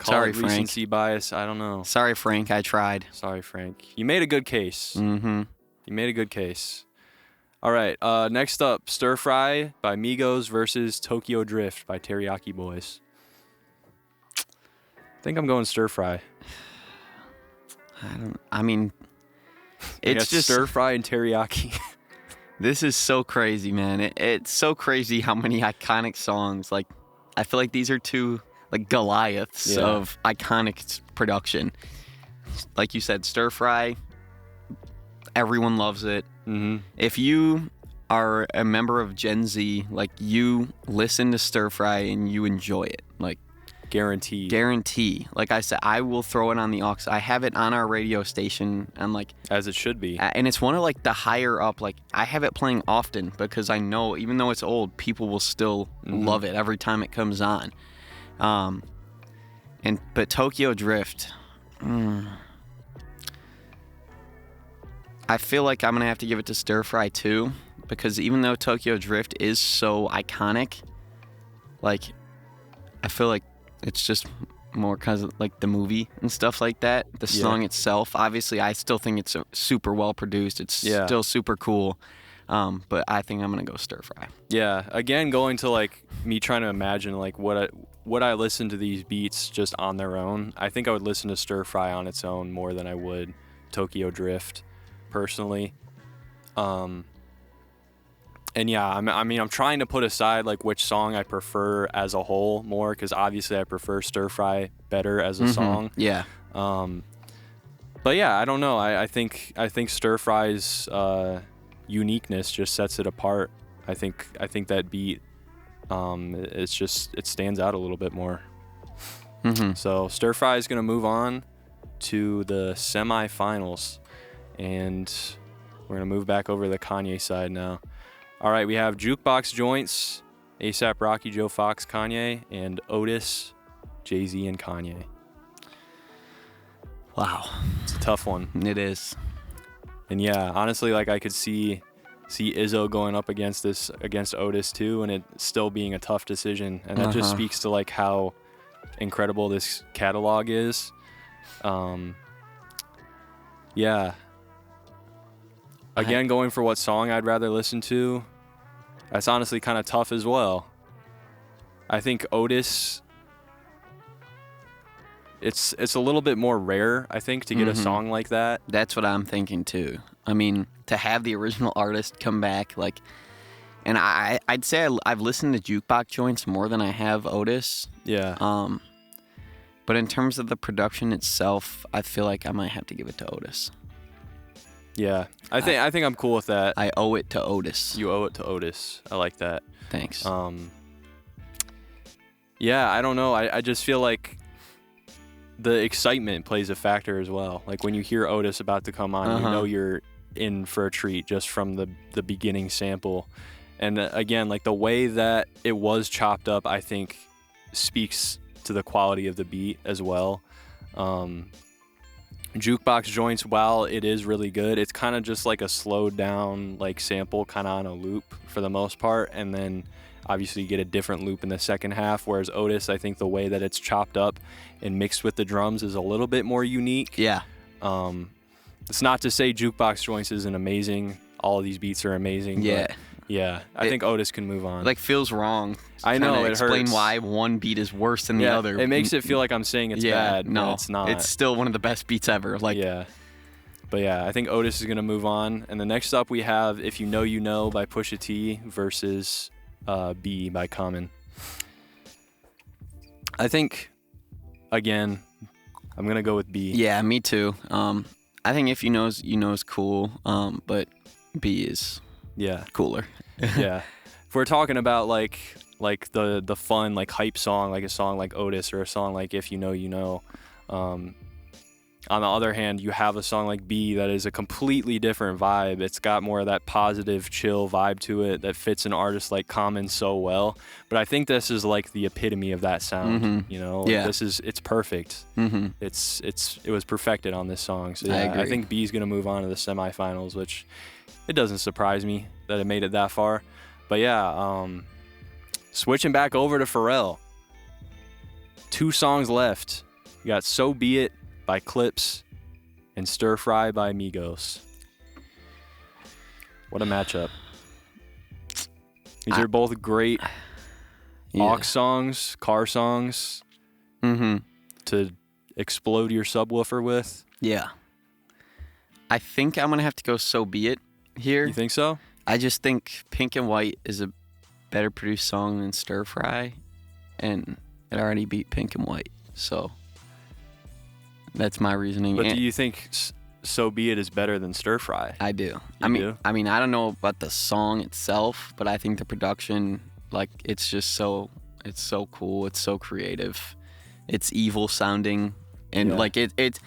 Sorry, it Frank. recency bias. I don't know. Sorry, Frank. I tried. Sorry, Frank. You made a good case. Mm-hmm. You made a good case. All right. Next up, Stir Fry by Migos versus Tokyo Drift by Teriyaki Boys. I think I'm going Stir Fry. I mean, it's just Stir Fry and Teriyaki. This is so crazy, man. It's so crazy how many iconic songs. Like, I feel like these are two like Goliaths of iconic production. Like you said, Stir Fry. Everyone loves it. Mm-hmm. If you are a member of Gen Z, like, you listen to Stir Fry and you enjoy it, like, guarantee. Like I said, I will throw it on the aux. I have it on our radio station, and like, as it should be. And it's one of like the higher up. Like, I have it playing often because I know even though it's old, people will still love it every time it comes on. But Tokyo Drift. I feel like I'm gonna have to give it to Stir Fry too, because even though Tokyo Drift is so iconic, like, I feel like it's just more because of like the movie and stuff like that. The song itself, obviously, I still think it's super well produced. It's still super cool. But I think I'm gonna go Stir Fry. Yeah. Again, going to like me trying to imagine like would I listen to these beats just on their own? I think I would listen to Stir Fry on its own more than I would Tokyo Drift, personally. And yeah, I mean, I'm trying to put aside like which song I prefer as a whole more, because obviously I prefer Stir Fry better as a song. Yeah. But yeah, I don't know. I think Stir Fry's uniqueness just sets it apart. I think that beat, it stands out a little bit more. So Stir Fry is gonna move on to the semifinals, and we're gonna move back over to the Kanye side now. All right, we have Jukebox Joints, A$AP Rocky, Joe Fox, Kanye, and Otis, Jay-Z, and Kanye. Wow. It's a tough one. It is. And yeah, honestly, like, I could see Izzo going up against Otis too, and it still being a tough decision. And that just speaks to like how incredible this catalog is. Yeah. Again, going for what song I'd rather listen to, that's honestly kind of tough as well. I think Otis, it's a little bit more rare, I think, to get a song like that. That's what I'm thinking too. I mean, to have the original artist come back, like, and I'd say I've listened to Jukebox Joints more than I have Otis. Yeah. But in terms of the production itself, I feel like I might have to give it to Otis. Yeah, I think I'm cool with that. I owe it to Otis. You owe it to Otis. I like that. Thanks. Yeah, I don't know. I just feel like the excitement plays a factor as well. Like when you hear Otis about to come on, you know you're in for a treat just from the beginning sample. And again, like the way that it was chopped up, I think speaks to the quality of the beat as well. Jukebox Joints, while it is really good, it's kind of just like a slowed down like sample kind of on a loop for the most part, and then obviously you get a different loop in the second half, whereas Otis, I think the way that it's chopped up and mixed with the drums is a little bit more unique. Yeah. It's not to say Jukebox Joints isn't amazing. All of these beats are amazing. Yeah. But yeah, I think Otis can move on. Like, feels wrong. I know, it explain hurts. why one beat is worse than the other. It makes it feel like I'm saying it's bad. No, but it's not. It's still one of the best beats ever. Like, yeah. But yeah, I think Otis is going to move on. And the next up we have If You Know You Know by Pusha T versus B by Common. I think, again, I'm going to go with B. Yeah, me too. I think If You Know is cool, but B is cooler. Yeah. If we're talking about like the fun, like hype song, like a song like Otis or a song like If You Know You Know, on the other hand, you have a song like B that is a completely different vibe. It's got more of that positive, chill vibe to it that fits an artist like Common so well. But I think this is like the epitome of that sound. You know, it's perfect. It was perfected on this song. So yeah, I think B is gonna move on to the semifinals, which it doesn't surprise me that it made it that far. But yeah, switching back over to Pharrell. 2 songs left. You got So Be It by Clips and Stir Fry by Migos. What a matchup. These are both great aux songs, car songs to explode your subwoofer with. Yeah. I think I'm going to have to go So Be It here. You think so? I just think Pink and White is a better produced song than Stir Fry, and it already beat Pink and White. So that's my reasoning. But do you think So Be It is better than Stir Fry? I do. I mean, I don't know about the song itself, but I think the production, like, it's so cool. It's so creative. It's evil sounding, and like it.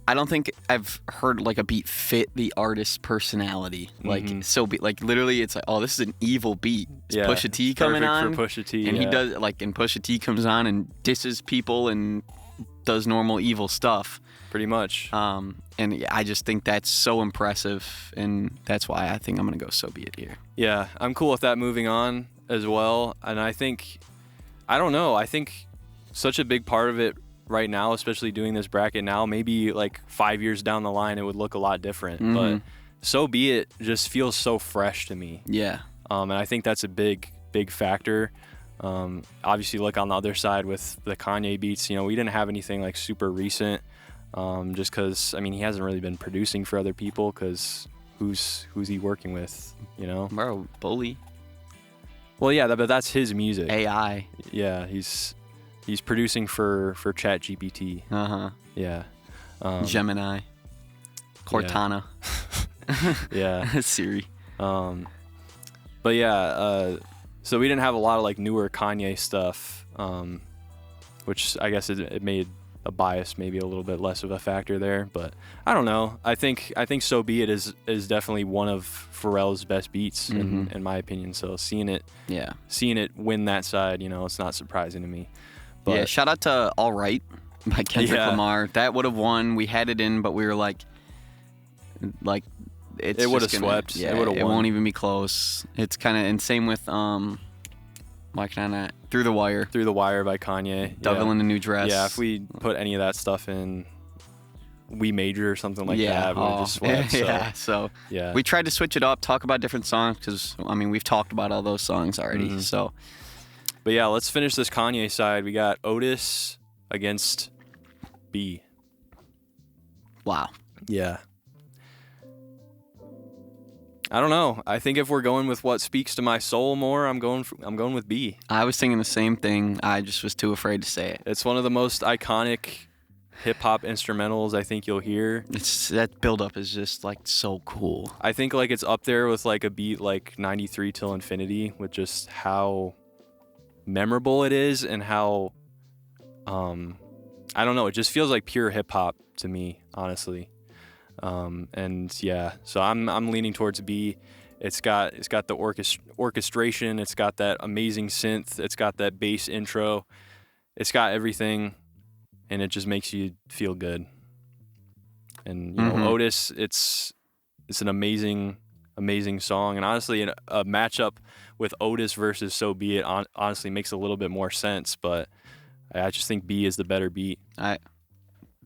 I don't think I've heard like a beat fit the artist's personality. Like So Be, like literally, it's like, oh, this is an evil beat. It's Pusha T coming on, for Pusha T, and he does like, and Pusha T comes on and disses people and does normal evil stuff. Pretty much. And I just think that's so impressive, and that's why I think I'm gonna go So Be It here. Yeah, I'm cool with that moving on as well. And I think, I don't know, I think such a big part of it right now, especially doing this bracket now, maybe like 5 years down the line, it would look a lot different. But So Be It just feels so fresh to me. Yeah. And I think that's a big factor. Obviously, look on the other side with the Kanye beats, you know, we didn't have anything like super recent, just because, I mean, he hasn't really been producing for other people, because who's he working with, you know? Bro, Bully. Well, yeah, but that's his music. AI. Yeah, he's producing for ChatGPT. Yeah. Gemini. Cortana. Yeah. Siri. But yeah, so we didn't have a lot of like newer Kanye stuff, which I guess it made a bias maybe a little bit less of a factor there. But I don't know. I think So Be It is definitely one of Pharrell's best beats in my opinion. So seeing it win that side, you know, it's not surprising to me. But yeah, shout out to All Right by Kendrick Lamar. That would have won. We had it in, but we were like it would have swept. Yeah, it won't even be close. It's kind of, and same with why can I not? Through the Wire. Through the Wire by Kanye. Devil in a New Dress. Yeah, if we put any of that stuff in We Major or something like that, we would just swept. So we tried to switch it up, talk about different songs, because I mean we've talked about all those songs already. So. But yeah, let's finish this Kanye side. We got Otis against B. Wow. Yeah. I don't know. I think if we're going with what speaks to my soul more, I'm going with B. I was thinking the same thing. I just was too afraid to say it. It's one of the most iconic hip hop instrumentals I think you'll hear. That build-up is just like so cool. I think like it's up there with like a beat like 93 Till Infinity, with just how memorable it is and how I don't know, it just feels like pure hip hop to me, honestly. And yeah, so I'm leaning towards B. It's got the orchestration, it's got that amazing synth, it's got that bass intro, it's got everything, and it just makes you feel good. And you know, Otis, it's an amazing song, and honestly, a matchup with Otis versus So Be It honestly makes a little bit more sense, but I just think B is the better beat.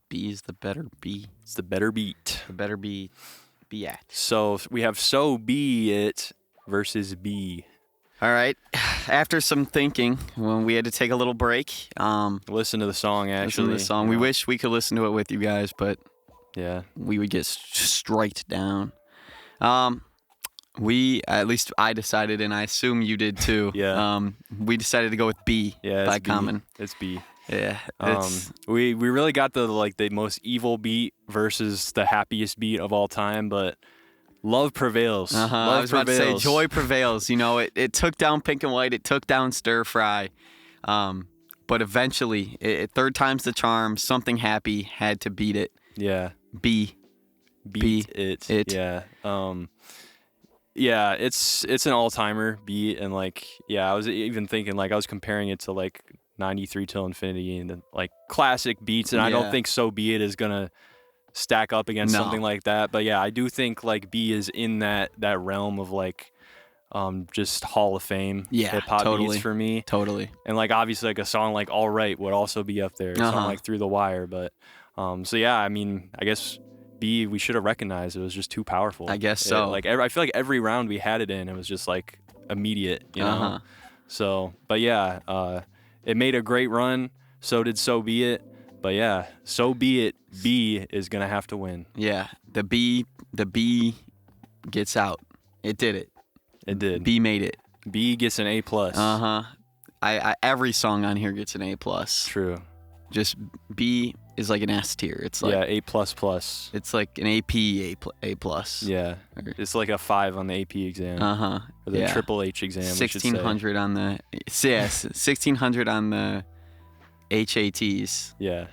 B is the better beat. It's the better beat. The better be at. So we have So Be It versus B. All right. After some thinking, when we had to take a little break, listen to the song. Actually, listen to the song. We wish we could listen to it with you guys, but yeah, we would get striked down. At least I decided, and I assume you did too. We decided to go with B by Common. It's B. Yeah. We really got the most evil beat versus the happiest beat of all time, but love prevails. Love I was prevails. About to say joy prevails. You know, it took down Pink and White, it took down Stir Fry, but eventually, third time's the charm. Something happy had to beat it. Yeah. B. Beat it. Yeah. Yeah, it's an all-timer beat, and like, yeah, I was even thinking, like, I was comparing it to like 93 Till Infinity and like classic beats, and I don't think So Be It is gonna stack up against something like that. But yeah, I do think like B is in that realm of like just Hall of Fame hip hop beats for me. Totally. And like obviously like a song like All Right would also be up there. A song like Through the Wire, but so yeah, I mean, I guess B we should have recognized it was just too powerful. I guess so. Like I feel like every round we had it in, it was just like immediate, you know. So, but yeah, it made a great run. So did So Be It. But yeah, So Be It. B is gonna have to win. Yeah, the B gets out. It did it. It did. B made it. B gets an A+. I every song on here gets an A+. True. Just B is like an S tier. It's like A++. It's like an AP A+. Yeah. It's like a 5 on the AP exam. Or the Triple H exam. 1600 on the 1600 on the HATs. Yeah.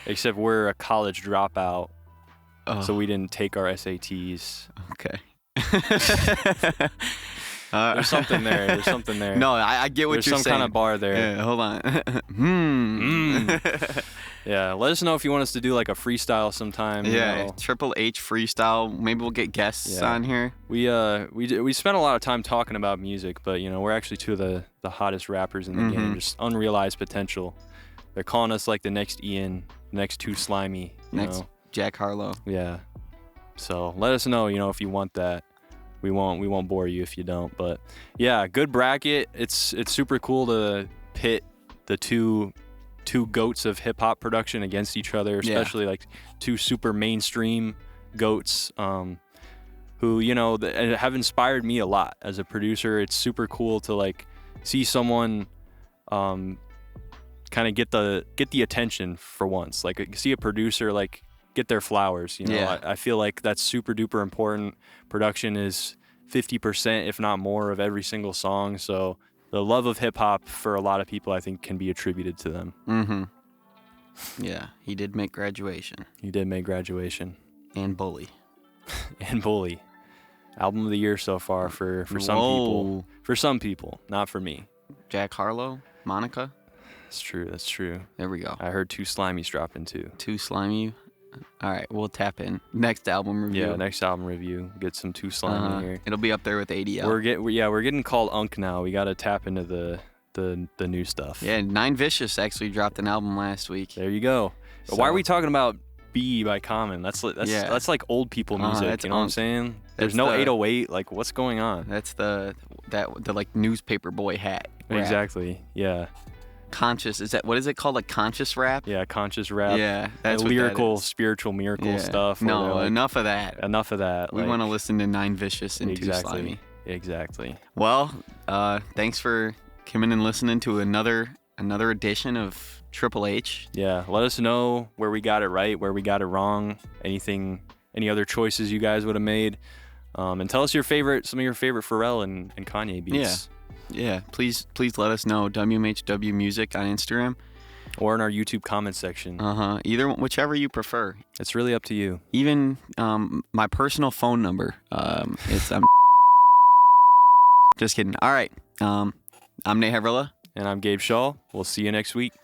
Except we're a college dropout, so we didn't take our SATs. Okay. There's something there. No, I get what you're saying. There's some kind of bar there. Yeah, hold on. Yeah, let us know if you want us to do like a freestyle sometime. Yeah, you know. Triple H freestyle. Maybe we'll get guests on here. We spent a lot of time talking about music, but you know we're actually two of the hottest rappers in the game. Just unrealized potential. They're calling us like the next Ian, next Too Slimy. Next Jack Harlow. Yeah. So let us know, you know, if you want that. We won't bore you if you don't. But yeah, good bracket. It's super cool to pit the two goats of hip hop production against each other, especially like two super mainstream goats who, you know, have inspired me a lot as a producer. It's super cool to like see someone kind of get the attention for once. Like see a producer like get their flowers, you know. I feel like that's super duper important. Production is 50%, if not more, of every single song. So the love of hip hop for a lot of people, I think, can be attributed to them. Yeah, he did make Graduation. And Bully. And Bully. Album of the year so far for some people. For some people, not for me. Jack Harlow, Monica. That's true. There we go. I heard Too Slimy's dropping too. Too Slimy. All right, we'll tap in. Next album review. Yeah, next album review. Get some Too Slimy here. It'll be up there with ADL. We're getting called Unk now. We got to tap into the new stuff. Yeah, Nine Vicious actually dropped an album last week. There you go. So, why are we talking about B by Common? That's like old people music. You know what I'm saying? There's no 808. Like, what's going on? That's the like newspaper boy hat. Rap. Exactly. Yeah. Conscious, what is it called? Like conscious rap? Yeah, conscious rap. Yeah, that's what lyrical, that is. Spiritual miracle stuff. No, like, enough of that. We want to listen to Nine Vicious and Too Slimy. Exactly. Well, thanks for coming and listening to another edition of Triple H. Yeah, let us know where we got it right, where we got it wrong, any other choices you guys would have made, and tell us some of your favorite Pharrell and Kanye beats. Yeah, please let us know. WMHW Music on Instagram. Or in our YouTube comment section. Whichever you prefer. It's really up to you. Even my personal phone number. It's just kidding. All right. I'm Nate Havrilla. And I'm Gabe Schall. We'll see you next week.